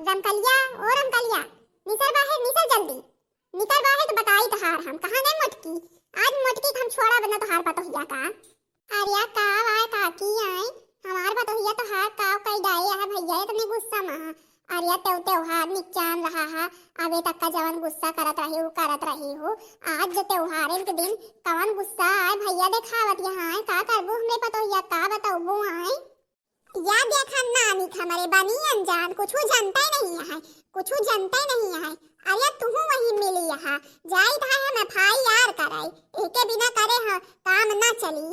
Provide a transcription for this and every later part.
रमकलिया ओ रमकलिया, निकल बाहर, निकल जल्दी, निकल बाहर तो बताई तहार हम कहाँ गए मोटकी। आज मोटकी हम छोड़ा बना तहार पतोहिया का। अरे का आए काकी आए हमार पतोहिया तो हार काव कई डाए है भैया इतने गुस्सा में। अरे त्योहार निचान रहा है, अबे तक का जवन गुस्सा करत रही हो। आज जो त्योहार के दिन कवन गुस्सा आए भैया देखावत यहाँ आए का करबू हमरे पतोहिया का बताऊबू आए। या देखा नानी हमारे बनी अनजान कुछ जानता ही नहीं है, कुछ जानता ही नहीं है। अरे तू वही मिली यहाँ जाई था हम FIR कराई, एके बिना करे ह काम ना चली।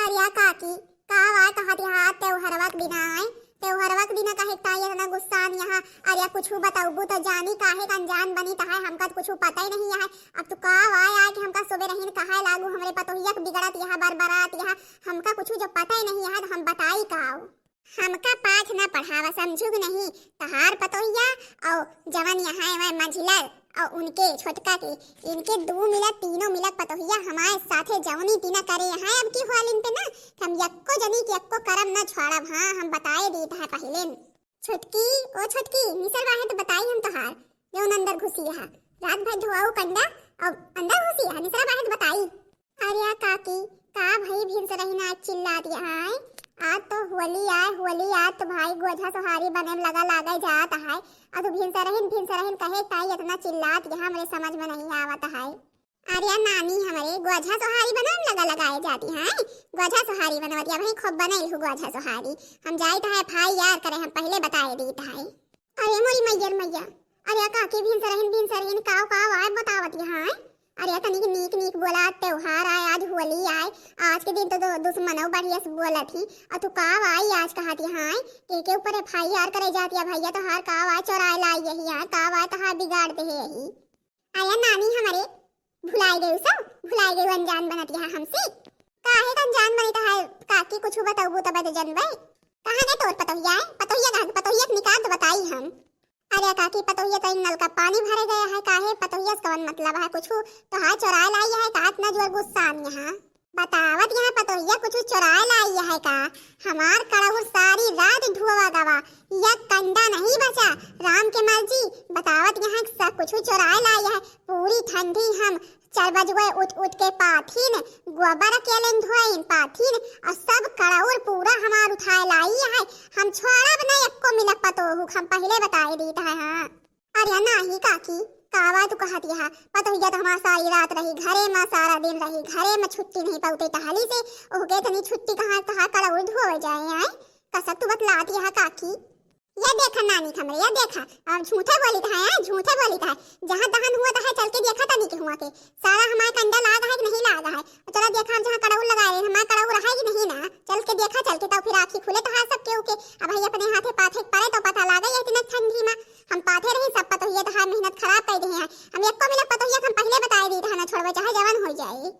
अरे काकी का आए कहत यहाँ त्योहारवा के बिना आए, त्योहारवा के बिना कहे ताये ना गुस्सा यहाँ। अरे कुछ बताऊबू तो जानी काहे अनजान बनी तहां हमका कुछ पता ही नहीं है। अब तू का आए कि हमका सुबह रहीन कहा लागू हमरे पतोहिया के बिगड़त यहाँ बरबरात यहाँ हमका कुछ जो पता ही नहीं है तो हम बताई काओ। हमका पाठ ना पढ़ावा समझू नहीं तहार पतोहिया और जवन यहाँ है मंझिलर और उनके छोटका के इनके 2 मिलक 3 मिलक पतोहिया हमारे साथे जवनी तीना करे यहाँ अब की हालिन पे ना हम यक्को जनी के यक्को करम ना छोड़ा। हाँ हम बताए दी था पहले। छोटकी ओ छोटकी निसर वाहे तो बताई हम तहार जो अंदर घुसी है रात भर धोआऊ कंडा और अंदर घुसी है निसर वाहे तो बताई। अरे काकी का भाई भिन से रही ना चिल्ला दिया है। आज तो होली आज तो भाई गोझा सोहारी बने लगा जात है। अब तो भिन सरहिन कहे ताई इतना चिल्लात यहाँ मेरे समझ में नहीं आवत है। अरे नानी हमारे गोझा सोहारी बने लगाए जाती है, गोझा सोहारी बनवतिया भाई खूब बनैल हूँ गोझा सोहारी। हम जाए तो है FIR करे हम पहले बताए दी है। अरे मोरी मैया अरे काकी भिन सरहिन काव आए बतावत यहाँ। अरे तनिक नीक बोला त्योहार आए आज होली आए आज के दिन तो दुश्मनों बढ़िया से बोला थी और तू काव आई आज कहती हाँ के ऊपर FIR करे जाती है भैया तो हार काव आए चोराए लाई यही है काव आए तो हार बिगाड़ दे यही। आया नानी हमारे भुलाई गई अनजान बनती है हमसे काहे अनजान बनी तो है काकी कुछ बताऊ तो बता जनबे कहाँ गए तोर पतोहिया निकाल तो बताई हम। अरे काकी पतोहिया तो नल का पानी भरे गया है काहे पतोहिया से कौन मतलब है कुछ तो हाँ चुराए लाई है का इतना जोर गुस्सा यहाँ बतावत यहाँ पतोहिया कुछ चुराए लाई है का। हमार कड़ाहुर सारी रात धुआ गवा या कंडा नहीं बचा राम के मर्जी बतावत यहाँ सब कुछ चुराए लाई है। पूरी ठंडी हम 4 बजे उठ के पाथीन गोबर अकेले धोइन पाथीन और सब कड़ाउर पूरा हमार उठाए लाई है। हम छोड़ा बना एको मिलक पतोहू हम पहले बताए दी है। हाँ अरे नहीं काकी कावा तू कहती है पतोहिया तो हमारा सारी रात रही घरे में सारा दिन रही घरे में छुट्टी नहीं पाते टहली से ओके तनी छुट्टी कहाँ कड़ाउर धो जाए आए कसक तू बतलाती है काकी। या देखा नानी खमरे या देखा अब झूठे बोली था है झूठे बोली था जहाँ दहन हुआ था चल के देखा था नहीं के हुआ के सारा हमारे कंडा लागा है कि नहीं लागा है चलो देखा हम जहाँ कड़ाऊ लगाए हमारा कड़ाऊ रहा है कि नहीं ना चल के देखा चल के तो फिर आँखी खुले तो सब के उके अब भाई अपने हाथे पाथे पड़े तो पता लागा ये इतना ठंडी में हम पाथे रही सब पतोहिया तो मेहनत खराब कर दे हैं हम एको मिनट पतोहिया हम पहले बताए दी था ना छोड़वे चाहे जवान हो जाए।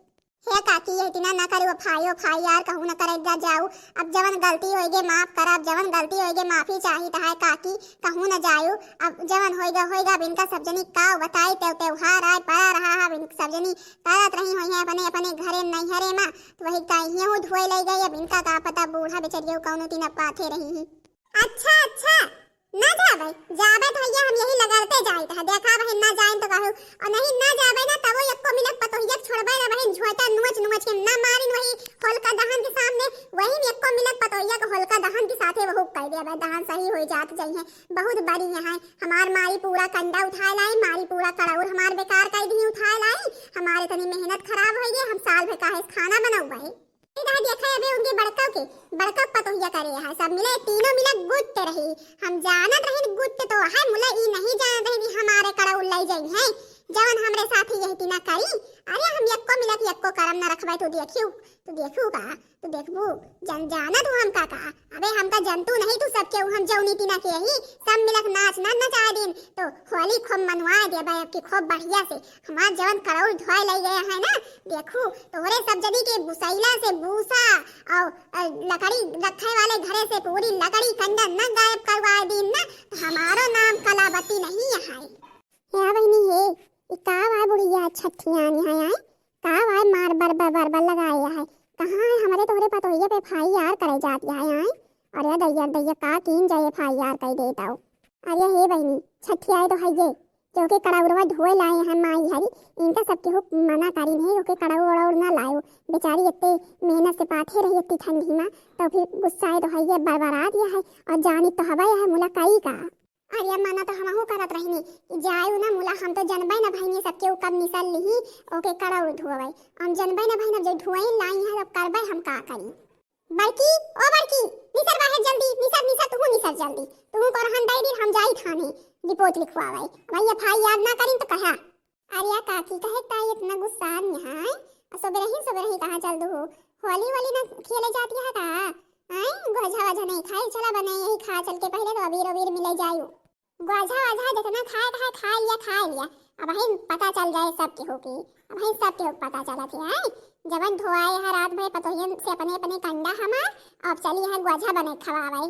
हे काकी ये इतना ना करो FIR कहूँ ना करे जाऊ अब जवन गलती होएगे माफ कर अब जवन गलती होएगे माफी चाहिए है काकी कहूँ ना जाऊ अब जवन होएगा इनका सब जनी का बताई त्योहार आए पड़ा रहा है सब जनी करत रही हुई है अपने अपने घरे नैहरे में तो वही कहीं हूँ धोए ले गई अब इनका का पता बूढ़ा बेचारियों कौन तीन पाथे रही। अच्छा ना जावे भैया हम यही लगाते जाए था देखा बहन ना जाए तो कहूँ और नहीं ना जावे ना तब एको मिनट पतोहिया छोड़बे ना बहन झोटा नुच के ना मारिन वही होलका दहन के सामने वही एको मिनट पतोहिया के होलका दहन के साथे वो कह दिया भाई दहन सही हो जात जाइए बहुत बड़ी यहाँ हमार मारी पूरा कंडा उठा लाई मारी पूरा कड़ाउर हमार बेकार कर दी उठा लाई हमारे तनी मेहनत खराब हो गई हम साल भर काहे खाना बनाऊ भाई देखा है उनके बड़का पतोहिया करे है सब मिले तीनों मिले गुट्टे रही हम जानत रही गुट्टे तो है मुला ई नहीं जानत रही हमारे कड़ा उल्लाई जाई है जवन हमरे साथी यही तीना करी। अरे हम एको मिलक एको करम ना रखबे तो देखू का तू देखबू जाना तू हम का अबे हम का जंतु नहीं तू सब के हम जौनी तीना के ही सब मिलक नाच ना नचा दिन तो होली खूब मनवा दे भाई अब की खूब बढ़िया से हमार जवन करौल धोए ले गए है ना देखू तोहरे सब जनी के बुसैला से भूसा और लकड़ी रखे वाले घरे से पूरी लकड़ी कंडा न गायब करवा दिन ना तो हमारो नाम कलावती नहीं है। या बहनी है इकाव आए बुढ़िया छठियान यहाँ आए काव आए मार बर लगाया है कहाँ है हमारे तोहरे पतोहिया पे FIR करे जाती है आए और दैया का कीन जाए FIR कर देता हूँ। अरे हे बहनी छठियाए तो है ये जो के कड़ाउरवा धोए लाए हैं माई हरी इनका सबके हो मना करी नहीं ओके कड़ाऊ वड़ाऊ ना लायो बेचारी इतने मेहनत से पाथे रही इतनी ठंडी में तो फिर गुस्सा है तो है ये बरबरा दिया है और जानी तो हवा है मुलाकाई का। अरे मना तो हमहू करत रहनी कि जायो ना मुला हम तो जनबै ना भाई ने सबके कब निसल ली ओके कड़ाऊ धोवे हम जनबै ना भाई ना जो धोई लाई है अब करबै हम का करी। बड़की ओ बड़की निसर बाहर जल्दी निसर तू निसर जल्दी तू करहन डायरी हम जाई थाने रिपोर्ट लिखवावे भैया भाई याद ना करिन तो कहा। अरे काकी कहे ताई इतना गुस्सा है सबरे ही कहां चल दो होली वाली ना खेले जाती है का आई गोझा वझा नहीं खाई चला बने यही खा चल के पहले तो अबीर मिले जायो गोझा वझा जितना खाए खा लिया अब ही पता चल जाए सबके हो के अब ही सबके हो पता चला थे आई जबन धोआए है रात भर पतोहियन से अपने कंडा हमार अब चली है गोझा बने खवावे।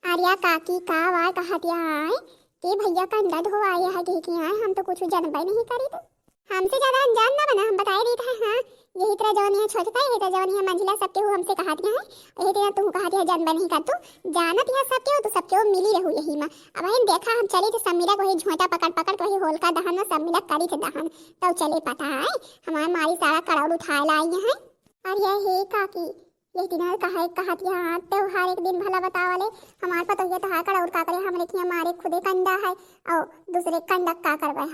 आर्या काकी का वार कहतिया आए कि भैया कंडा धोआए है कि आए हम तो कुछ जानबे नहीं करी तो हमसे ज्यादा अनजान ना बना हम बताए रही था। हाँ यही तरह जवानी है छोटका यही तरह जवानी है मंजिला सबके हो हमसे कहतिया है यही तरह तू कहतिया जानबे नहीं कर तू जानत है सबके हो तो सबके हो मिली रहू यही में। अब हम देखा हम चली तो समीरा को ही झोंटा पकड़ वही होलका दहन में समीरा करी थे दहन तो चले पता है हमारे मारी सारा कड़ौड़ उठा लाई है। और ये हे काकी ये दिन कहतिया हाँ त्योहार एक दिन भला बतावले हमारे पता ये तो कड़ौड़ का करे हमरे की हमारे खुदे कंडा है और दूसरे कंडा का करवे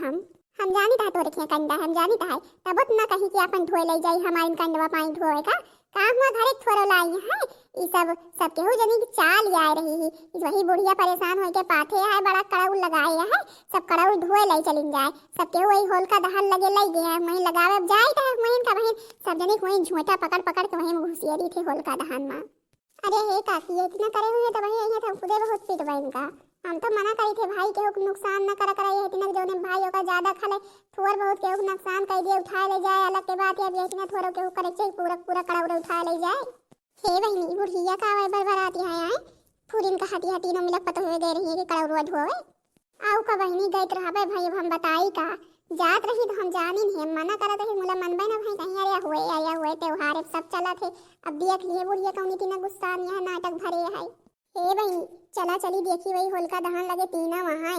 हम जानी था तो रखिए कंडा हम जानी था तब ना कहीं कि अपन धोए ले जाई हमारे कंडवा पानी धोए का काम हुआ घर एक थोड़ा लाई है ये सब के हो जनी की चाल आ रही है इस वही बुढ़िया परेशान हो के पाथे है बड़ा कड़ाऊ लगाए है सब कड़ाऊ धोए ले चलिन जाए सबके वही होल का दहन लगे लई गए वहीं लगावे अब जाए तो वहीं का वहीं सब जने वहीं झोंटा पकड़ के वहीं घुसिया दी थे होल का दहन में। अरे हे काकी इतना करे हुए तो वहीं यहाँ था खुदे बहुत पीट बहन का हम तो मना करी थे भाई के नुकसान न करा ये इतना जोने भाई का ज्यादा खा ले थोड़ा बहुत के नुकसान कर दिए उठा ले जाए अलग के बात है अब इतना थोड़ा के करे चाहिए पूरा कड़ाऊ उठा ले जाए। हे बहनी बुढ़िया का वे बरबराती है आए फूरिन का हटी तीनों मिलक पतो हो गए रही है कि कड़ाऊ धोवे आउ का बहनी गईत रहबे भाई अब हम बताई का जात रही तो हम जानी नहीं मना करत रही मुला मनबे ना भाई कहीं अरे हुए त्योहार सब चला थे अब देख लिए बुढ़िया कौनी तीना गुस्सा नहीं है नाटक भरे है। हे बहनी चला चली देखी वही होलिका दहन लगे तीना वहां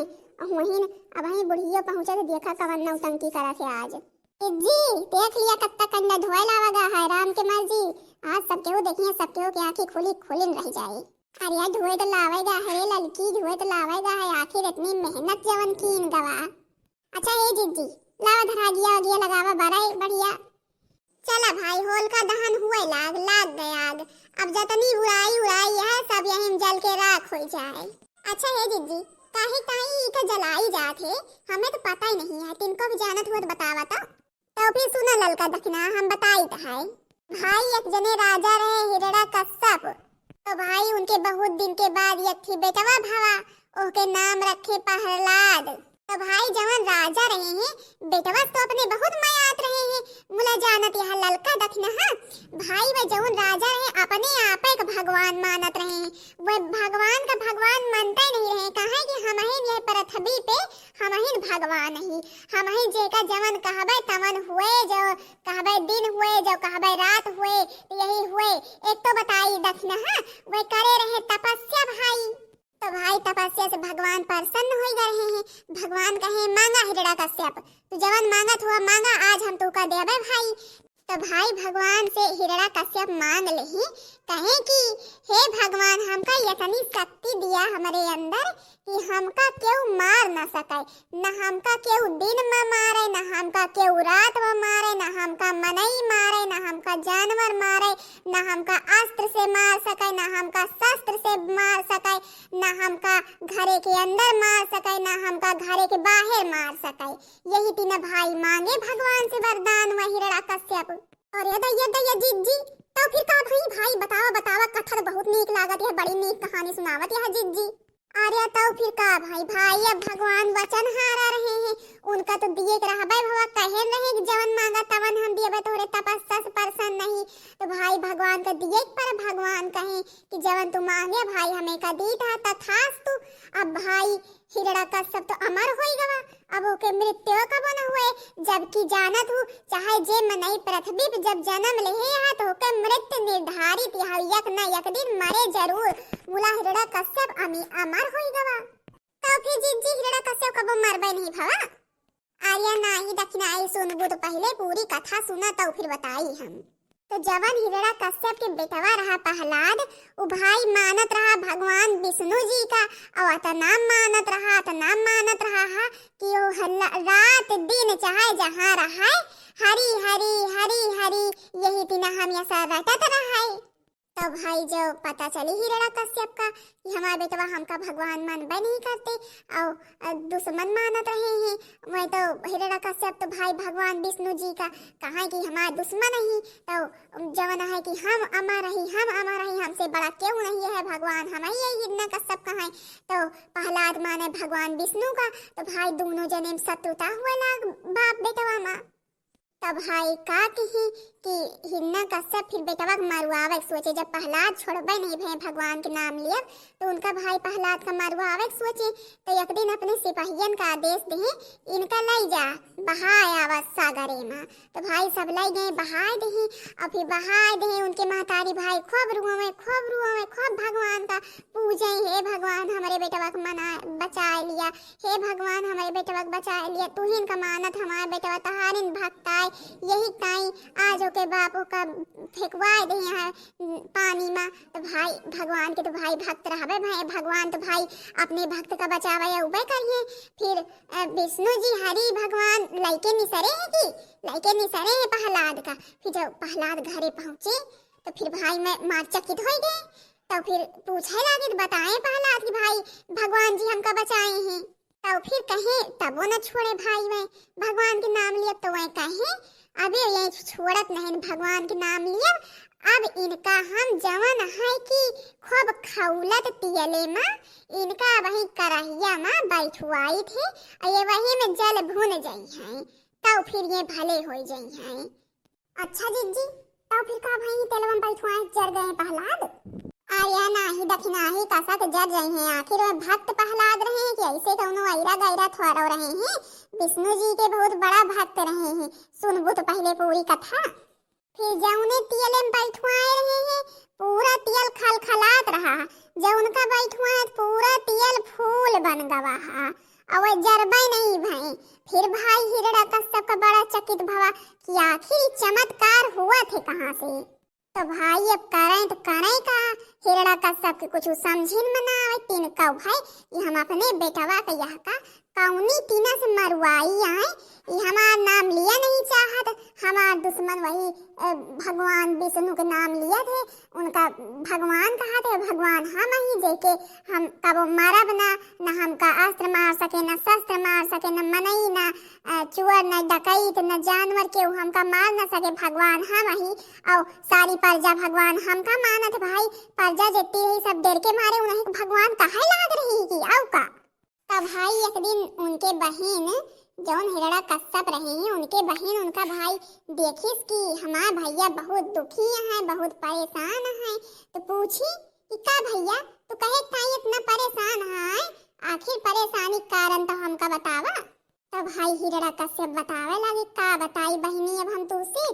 वहीं अब वहीं बुढ़िया पहुंचे तो देखा कवन नौटंकी करा थे आज जी देख लिया कत्ता कंडा धोए लावागा है राम के मर्जी आज सबके हो देखिए सबके हो की आंखें खुलिन रह जाए। अरे यार धोए तो लावेगा है लड़की धोए तो लावेगा है आखिर इतनी मेहनत जवन की इन गवा। अच्छा ये जिज्जी लावा धरा गया लगावा बढ़िया चला भाई होल का दहन हुए लाग गए आग अब जतनी उड़ाई है सब यहीं जल के राख हो जाए। अच्छा है जिज्जी काहे ताई इका जलाई जात है हमें तो पता ही नहीं है तिनको भी जानत हुआ बतावा तो फिर सुना ललका दखना हम बताई तो है भाई एक जने राजा रहे हिरड़ा कश्यप तो भाई उनके बहुत दिन के बाद एक थी बेटवा भावा ओके नाम रखे प्रहलाद तो भाई जवान राजा रहे हैं बेटवा तो अपने बहुत मायात रहे हैं मुला जानत यह ललका दखना हाँ भाई वे जवान राजा रहे अपने आप एक भगवान मानत रहे हैं वे भगवान का भगवान मानते नहीं रहे कहा कि हम यह पृथ्वी पे हम भगवान नहीं हम जे का जवन कहबे तमन हुए जो कहबे दिन हुए जो कहबे रात हुए तो यही हुए एक तो बताई दखना हाँ वे करे रहे तपस्या भाई तो भाई तपस्या से भगवान प्रसन्न हो रहे हैं भगवान कहे मांगा हिरड़ा कश्यप तो जवन मांगत हुआ मांगा आज हम तुका देबे भाई तो भाई भगवान से हिरड़ा कश्यप मांग ले कहे कि हे भगवान हमका इतनी शक्ति दिया हमारे अंदर कि हमका क्यों मार न सके न हमका क्यों दिन में मारे न हमका क्यों रात में मारे न हमका मनई मारे न हमका जानवर मारे न हमका अस्त्र से मार सके न हमका शस्त्र से मार सके न हमका घरे के अंदर मार सके न हमका घरे के बाहर मार सके यही तीन भाई मांगे भगवान से वरदान वह हिरड़ा कश्यप। और ये जिज्जी तो फिर का भाई बतावा कथा तो बहुत नीक लागत है बड़ी नीक कहानी सुनावत है जिज्जी। अरे तो फिर का भाई अब भगवान वचन हारा रहे हैं उनका तो दिए के रहबे भवा कहे रहे कि जवन मांगा तवन हम दिए तोरे तपस्या से प्रसन्न नहीं तो भाई भगवान का दिए पर भगवान कहे कि जवन तू मांगे भाई हमें का दी था तथास्तु। अब भाई हिरड़ा कश्यप तो अमर होई गवा अब ओके मृत्यु कब न हुए जबकि जानत हूँ चाहे जे मनई पृथ्वी पे जब जन्म ले है तो ओके मृत्यु निर्धारित है यक न यक दिन मरे जरूर मुला हिरड़ा कश्यप अमर होई गवा। तो फिर जिज्जी हिरण्यकश्यप कबो मरबे नहीं भवा। आर्या नाही दखिनाई सुनबू तो पहले पूरी कथा सुना तो फिर बताई हम। तो जवन हिरण्यकश्यप के बेटवा रहा प्रहलाद, वो भाई मानत रहा भगवान विष्णु जी का, और इतना मानत रहा हा कि वो रात दिन चाहे जहाँ रहा हरी हरी हरी हरी यही बिना हम ऐसा रटत रहा। तो भाई जो पता चली हिरण्यकश्यप का कि हमारा बेटवा हमका भगवान मानबे नहीं करते और दुश्मन मानत रहे हैं, मैं तो हिरण्यकश्यप तो भाई भगवान विष्णु जी का कहा कि हमारा दुश्मन नहीं, तो जवन है कि हम अमर रही हमसे बड़ा क्यों नहीं है भगवान, हम ही हिरण्यकश्यप कहा। तो प्रहलाद माने भगवान विष्णु का, तो भाई दोनों जने में शत्रुता हुए लाग बाप बेटवा माँ। तब भाई का कही कि हिरण्यकश्यप फिर बेटवा के मारुआवे सोचे, जब प्रहलाद छोड़बे नहीं भे भगवान के नाम लिए तो उनका भाई प्रहलाद का मारुआवे सोचे। तो एक दिन अपने सिपाहियन का आदेश दे इनका लाई जा बहाए आवत सागरे में। तो भाई सब लाई गए बहाए दे, और फिर बहाए दे उनके महतारी भाई खूब रुआवे खूब भगवान का पूजे, हे भगवान हमारे बेटवा को मना बचा लिया, हे भगवान हमारे बेटवा को बचा लिया, तू ही इनका मानत हमारे बेटवा तहारिन भक्ताए यही ताई आज के बापू का फेंकवा दे यहाँ पानी में। तो भाई भगवान के तो भाई भक्त रहबे भाई, भगवान तो भाई अपने भक्त का बचावे उबे करिए। फिर विष्णु जी हरि भगवान लइके निसरे है कि लइके निसरे है प्रहलाद का। फिर जब प्रहलाद घरे पहुंचे तो फिर भाई में मार चकित हो गए। तो फिर पूछे लगे तो बताए प्रहलाद कि भाई भगवान जी हमका बचाए हैं। तो फिर कहे तब वो न छोड़े भाई में भगवान के नाम लिए, तो वह कहे अबे ये छोड़त नहीं भगवान के नाम लिए, अब इनका हम जवन है कि खूब खौलत तियले में इनका वही करहिया में बैठवाई थे, और ये वही में जल भून जाई हैं, तो फिर ये भले हो जाई हैं। अच्छा जिज्जी तो फिर का भाई तेलवन बैठवाए जर गए प्रहलाद। आर्या नाही दखिनाही कसा के जर रहे हैं, आखिर वे भक्त प्रहलाद रहे हैं कि ऐसे कौनो ऐरा गैरा थोड़ा रहे हैं, विष्णु जी के बहुत बड़ा भक्त रहे हैं। सुनबू तो पहले पूरी कथा। फिर जौने तियले में बैठवाए रहे हैं पूरा तियल खलखलात रहा, जौन का बैठवाए पूरा तियल फूल बन गवा हा, और जरबे नहीं भाई। फिर भाई हिरण्यकश्यप का बड़ा चकित भवा कि आखिर चमत्कार हुआ थे कहाँ से। तो भाई अब करें तो करें का, हिरण्यकश्यप के कुछ समझिन मना आवे तीन कहो भाई ये हम अपने बेटवा का यह का कौनी तीना से मरवाई आए, ये हमारा नाम लिया नहीं चाहत, हमारा दुश्मन वही भगवान विष्णु के नाम लिए थे, उनका भगवान कहा थे, भगवान हम ही जेके हम कब मारब न हमका अस्त्र मार सके न शस्त्र मार सके न मनई न चुअर न डकैत न जानवर के हमका मार न सके, भगवान हम ही और सारी प्रजा भगवान हमका मानत भाई। प्रजा जेती है सब डर के मारे उन्हें भगवान कहे लाग रही की आउ का। तब भाई एक दिन उनके बहन जौन हिरण्यकश्यप रहे हैं उनके बहन उनका भाई देखिस कि हमारा भैया बहुत दुखी है बहुत परेशान है, तो पूछी कि का भैया तो कहे ताई इतना परेशान है, आखिर परेशानी कारण तो हमका बतावा। तब भाई हिरण्यकश्यप बतावे लगे का बताई बहनी अब हम तुझसे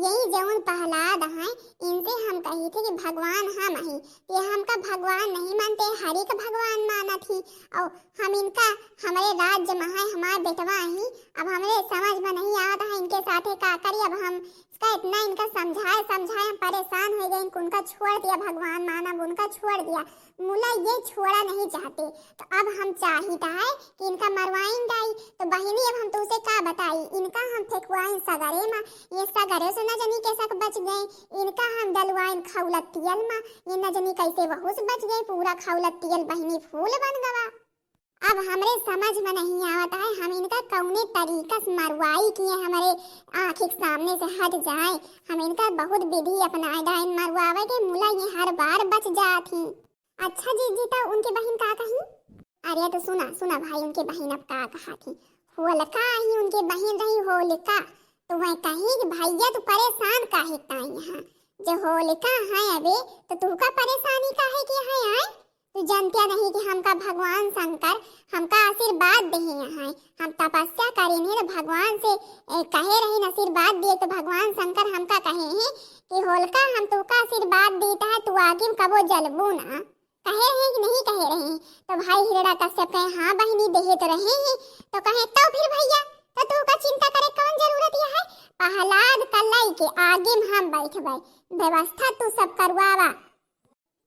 यही जौन प्रहलाद हैं इनसे हम कही थे कि भगवान हम ही, ये हमका भगवान नहीं मानते हरि का भगवान माना थी, और हम इनका हमारे राज्य में है हमारे बेटवा ही, अब हमारे समझ में नहीं आता है इनके साथ का करिए। अब हम इसका इतना इनका समझाए हम परेशान हो गए, उनका छोड़ दिया भगवान माना उनका छोड़ दिया, मुला ये छोड़ा नहीं चाहते, तो अब हम चाहिए है कि इनका मरवाएंगे। तो बहनी अब हम तुझसे का बताई इनका हम फेंकवाएं सगरे में, ये सगरे से न जनी कैसा बच गए, इनका हम डलवाएं खौलत तियल में, ये न जनी कैसे बहुत बच गए, पूरा खौलत तियल बहनी फूल बन गवा। अब हमरे समझ में नहीं आता है हम इनका कौने तरीका से मरवाई किए हमारे आँखों के सामने से हट जाए, हम इनका बहुत विधि अपनाए डाइन मरवावे के मुला ये हर बार बच जाती। अच्छा जी तो उनके बहन का कही। अरे तो सुना भाई उनके बहन अब का कहा थी, होलिका ही उनके बहन रही होलिका, तो वह कही कि भैया तू परेशान काहे ताई यहाँ, जो होलिका है अबे तो तू का परेशानी काहे की है आए, तू जानते नहीं कि हमका भगवान शंकर हमका आशीर्वाद दे हैं, हम तपस्या करें तो भगवान से कहे रही आशीर्वाद दिए, तो भगवान शंकर हमका कहे हैं कि होलिका हम तू का आशीर्वाद देता है तू आगे कबो जलबू ना, कहे रहे कि नहीं कहे रहे? तो भाई हिरण्यकश्यप कहे हाँ बहिनी देहे तो रहे हैं। तो कहे तो फिर भैया तो तू का चिंता करे कौन जरूरत है? प्रहलाद कलाई के आगे में हम बैठबै, व्यवस्था तू सब करवावा।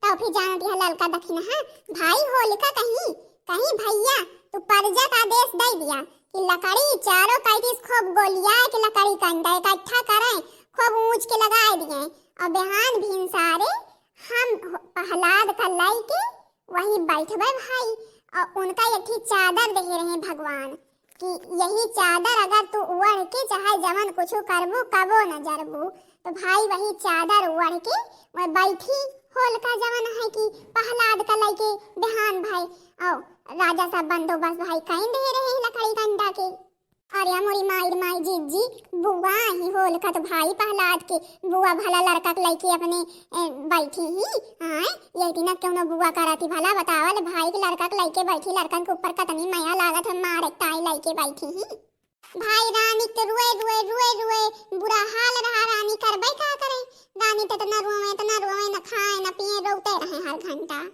तो फिर जानत यह ललका दक्षिण हाँ भाई होलिका कहीं कहीं भैया तू परजा का आदेश दे दिया कि लकड़ी चारों कैदिस खूब गोलिया के लकड़ी कंडा इकट्ठा करें, खूब ऊंच के लगा दिए और बिहान भिनसारे हम प्रहलाद का लाई के वहीं बैठबे भाई। और उनका एक ही चादर दे रहे भगवान कि यही चादर अगर तू ओढ़ के चाहे जमन कुछ करबू कबो न जरबू। तो भाई वही चादर ओढ़ के वह बैठी होलिका जवन है कि प्रहलाद का लाई के बिहान भाई और राजा सब बंदोबस्त भाई कहीं दे रहे लकड़ी कंडा के। अरे मोरी माई जी बुआ ही होलिका तो भाई प्रहलाद के बुआ भला लड़का के लड़की अपने बैठी ही हां ये दिन क्यों न बुआ कराती भला बतावल भाई के लड़का के लड़के बैठी लड़कन के ऊपर कतनी माया लागत है मारे ताई लड़के बैठी ही। भाई रानी के रुए बुरा हाल रहा रानी करबे का करे? रानी तो न रोवे न खाए न पिए रोते रहे हर घंटा।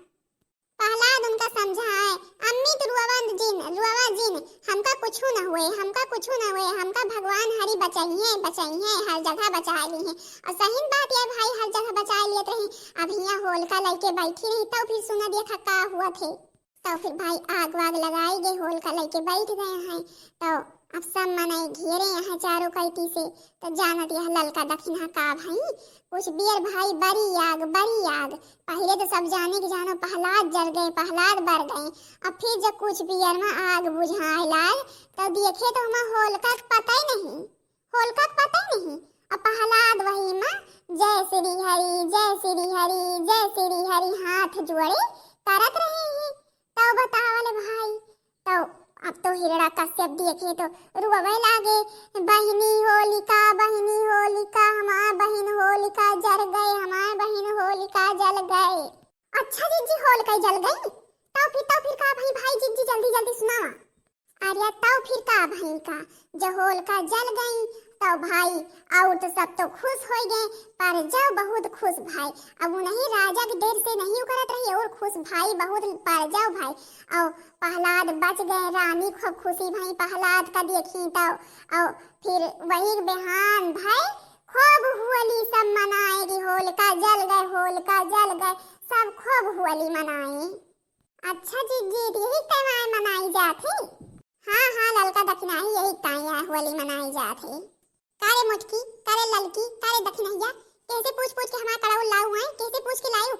प्रहलाद उनका समझाए अम्मी तो रुआवा जिन हमका कुछ न हुए हमका भगवान हरि बचाइए हर जगह बचा ली है। और सही बात है भाई हर जगह बचा लिए तो अब यहाँ होलिका लेके बैठी रही तो फिर सुना दिया खक्का हुआ थे। तो फिर भाई आग वाग लगाई गई होलिका लेके बैठ गए हैं। तो अब सब मनाई घेरे यहाँ चारों कैती से। तो जानत यह ललका दक्षिण का भाई कुछ बियर भाई बड़ी आग पहले तो सब जाने के जानो प्रहलाद जल गए प्रहलाद बर गए। अब फिर जब कुछ बियर में आग बुझाए लाल तो देखे तो हमें होलिका पता ही नहीं अब प्रहलाद वही में जय श्री हरि हाथ जोड़े करत रहे हैं। तो बतावले भाई तो अब तो हिरण्यकश्यप देखे तो रुआवे लागे बहिनी होलिका हमार बहन होलिका जल गए। अच्छा जी होलिका जल गई तो फिर का भाई जी जल्दी सुनावा। अरे तो फिर का भाई का जब होलिका जल गई तो भाई और तो सब तो खुश हो गए पर जब बहुत खुश भाई अब नहीं राजा के देर से नहीं करत रही और खुश भाई बहुत पर जाओ भाई और प्रहलाद बच गए रानी खूब खुशी भाई प्रहलाद का देखी तो और फिर वही बिहान भाई खूब होली सब मनाएगी होलिका जल गए सब खूब होली मनाए। अच्छा जी यही त्यौहार मनाई जाती हाँ ललका दक्षिणा यही त्यौहार होली मनाई जाती। कारे मुटकी कारे ललकी कारे दक्षिणैया कैसे पूछ के हमारा कड़ाऊ लाऊ है कैसे पूछ के लाऊ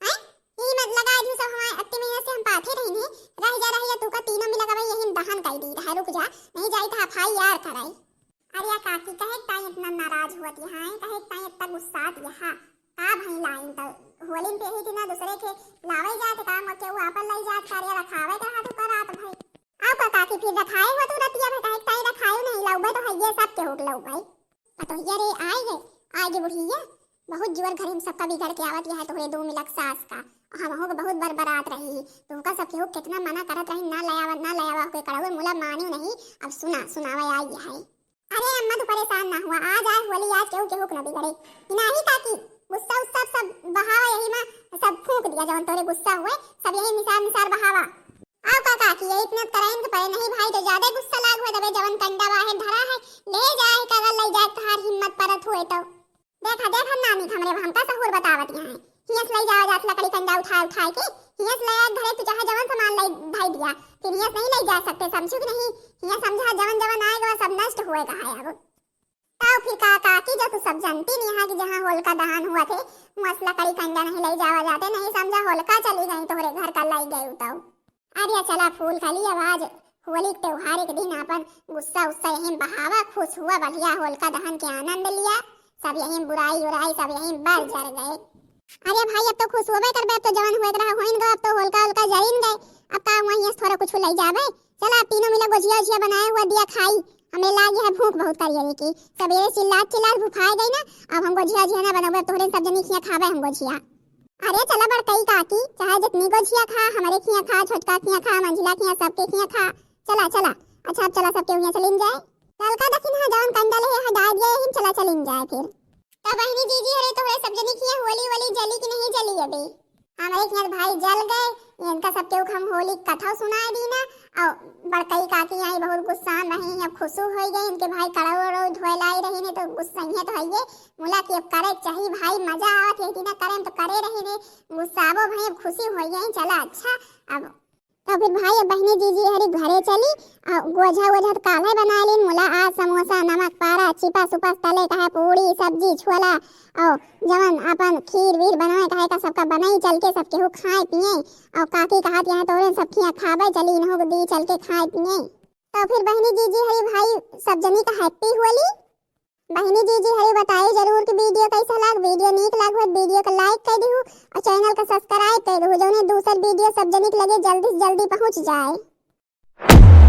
हैं यही मत लगा दियो सब हमारे अत्ते महीने से हम पाथे रहने रह जा तू का तीनों में लगावे यही दहन कर दी है रुक जा नहीं जाई था भाई यार कराई। अरे काकी कहे ताई इतना नाराज होती है कहे ताई इतना गुस्सात यहां का भाई लाइन तो होली पे ही ना दूसरे के लावे जात का मत के ऊपर ले जात कार्य रखावे का हाथ ऊपर रात भाई आप काकी फिर रखाए हो तो रतिया में कहे ताई रखाए नहीं लाऊबे तो ये सब के होग लाऊ भाई तो ये आएगे बुढ़िया बहुत जोर घर में सबका बिगड़ के आवत है तोरे 2 मिलक सास का हम हो बहुत बरबरात रही तुमका सब केहू कितना मना करत रही ना लयावा के कड़वे मुला मानियो नहीं अब सुनावा आई है। अरे अम्मा तू परेशान ना हुआ आज होली आज केहू न बिगड़े नहीं काकी गुस्सा उस्सा सब बहावा यही में सब फूंक दिया जवन तोरे गुस्सा हुए सब यही निसार बहावा। आओ काका की ये इतना कराइन के परे नहीं भाई तो ज्यादा गुस्सा लाग हुए तबे जवन कंडा बाहे धरा है ले जाए कगल ले जाए तहार हिम्मत परत हुए तो देखा नानी हमरे हमका सहूर बतावत यहां हियस ले जाओ जात लकड़ी कंडा उठा के हियस ले घरे तू चाहे जवन सामान ले भाई दिया फिर हियस नहीं ले जा सकते समझू कि नहीं हियस समझा जवन आएगा सब नष्ट होएगा है अब। तो फिर काका की जो तू सब जानती नहीं है कि जहां होलिका दहन हुआ थे मस्त लकड़ी कंडा नहीं ले जावा जाते नहीं समझा होलिका चली गई तोहरे घर का लाई गई उताऊ। अरे चला फूल खाली आवाज होली त्योहार के दिन अपन गुस्सा यही बहावा खुश हुआ बढ़िया होलिका दहन के आनंद लिया सब यही बुराई सब यही बर जर गए। अरे भाई अब तो खुश होबे करबे अब तो जवान होत रहा होइन गए अब तो होलिका जलिन गए अब का वहीं थोड़ा कुछ ले जाबे चला तीनों मिला गोजिया बनाया हुआ दिया खाई हमें लागी है भूख बहुत करिए की सवेरे चिल्ला भूखाए गई ना अब हम गोजिया ना बनाबे तोहरे सब जनी खिया खाबे हम गोजिया। अरे चला बड़ कई काकी चाहे जितनी गोजिया खा हमारे खिया खा छोटका खिया खा मंझिला खिया सबके खिया खा चला अच्छा अब चला सबके हुआ चलिन जाए ललका दक्षिण जवन कंडा ले हटा दिए हम चला चलिन जाए फिर तब बहनी जीजी अरे तोहरे सब जनी खिया होली जली कि नहीं जली अबे हमारे यहाँ भाई जल गए। इनका सबके हम होली कथा सुनाए दी ना। और बड़कई काकी आई बहुत गुस्सा रही, अब खुशू हो गई। इनके भाई कड़ो धोए लाई रही ने तो गुस्सा ही तो है मुला कि अब करे चाहिए भाई, मजा आवत है ना, करें तो करे रही ने गुस्साबो भाई, अब खुशी हो गई। चला अच्छा अब तो फिर भाई अब बहनी जीजी हरी घरे चली और गोझा गोझा तो काले बना ली मुला। आज समोसा नमक पारा चिपा सुपा तले कहे पूड़ी सब्जी छोला और जवन अपन खीर वीर बनाए कहे का सबका बनाई चल के सबके हो खाए पिए। और काकी कहा यहाँ तोरे सबकी खावे चली इन्हों दी चल के खाए पिए। तो फिर बहनी जीजी हरी भाई सब जनी का हैप्पी होली। बहनी जीजी हरी बताइए जरूर कि वीडियो कैसा लग, वीडियो नीक लग हो वीडियो को लाइक कर दू और चैनल को सब्सक्राइब कर दू जो दूसर वीडियो सब जनिक लगे जल्दी से जल्दी पहुंच जाए।